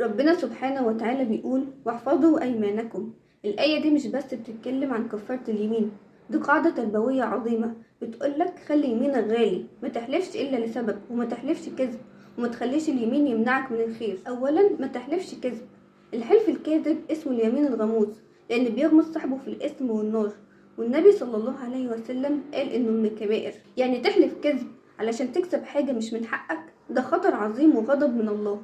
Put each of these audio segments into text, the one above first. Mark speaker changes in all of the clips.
Speaker 1: ربنا سبحانه وتعالى بيقول واحفظوا أيمانكم. الآية دي مش بس بتتكلم عن كفارة اليمين، دي قاعدة تربوية عظيمة بتقولك خلي يمينك غالي، ما تحلفش إلا لسبب، وما تحلفش كذب، وما تخليش اليمين يمنعك من الخير. أولا ما تحلفش كذب. الحلف الكاذب اسمه اليمين الغموس، لأن بيغمس صاحبه في الإثم والنار، والنبي صلى الله عليه وسلم قال إنه من الكبائر. يعني تحلف كذب علشان تكسب حاجة مش من حقك، ده خطر عظيم وغضب من الله.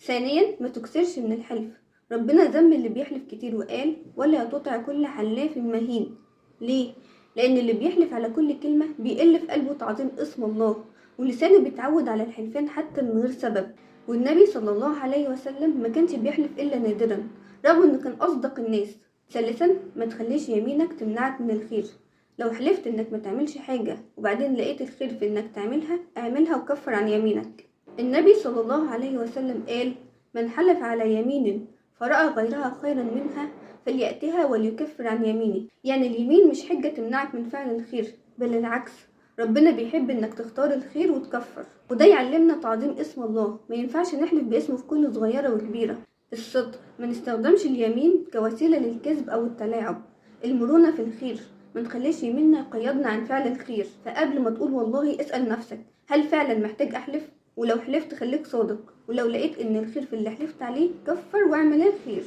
Speaker 1: ثانيا ما تكسرش من الحلف. ربنا ذم اللي بيحلف كتير وقال ولا تطع كل حلاف مهين. ليه؟ لأن اللي بيحلف على كل كلمة بيقل في قلبه تعظيم اسم الله، ولسانه بيتعود على الحلفان حتى من غير سبب. والنبي صلى الله عليه وسلم ما كانش بيحلف إلا نادرا، رغم إنه كان أصدق الناس. ثالثا ما تخليش يمينك تمنعك من الخير. لو حلفت إنك ما تعملش حاجة وبعدين لقيت الخير في إنك تعملها، اعملها وكفر عن يمينك. النبي صلى الله عليه وسلم قال من حلف على يمين فرأى غيرها خيرا منها فليأتها وليكفر عن يمينه. يعني اليمين مش حجة تمنعك من فعل الخير، بل العكس، ربنا بيحب انك تختار الخير وتكفر. وده يعلمنا تعظيم اسم الله، ما ينفعش نحلف باسمه في كل صغيرة وكبيرة. الصدق، ما نستخدمش اليمين كوسيلة للكذب او التلاعب. المرونة في الخير، ما نخليش يميننا يقيدنا عن فعل الخير. فقبل ما تقول والله اسأل نفسك هل فعلا محتاج احلف؟ ولو حلفت خليك صادق، ولو لقيت ان الخير في اللي حلفت عليه كفر واعمل الخير.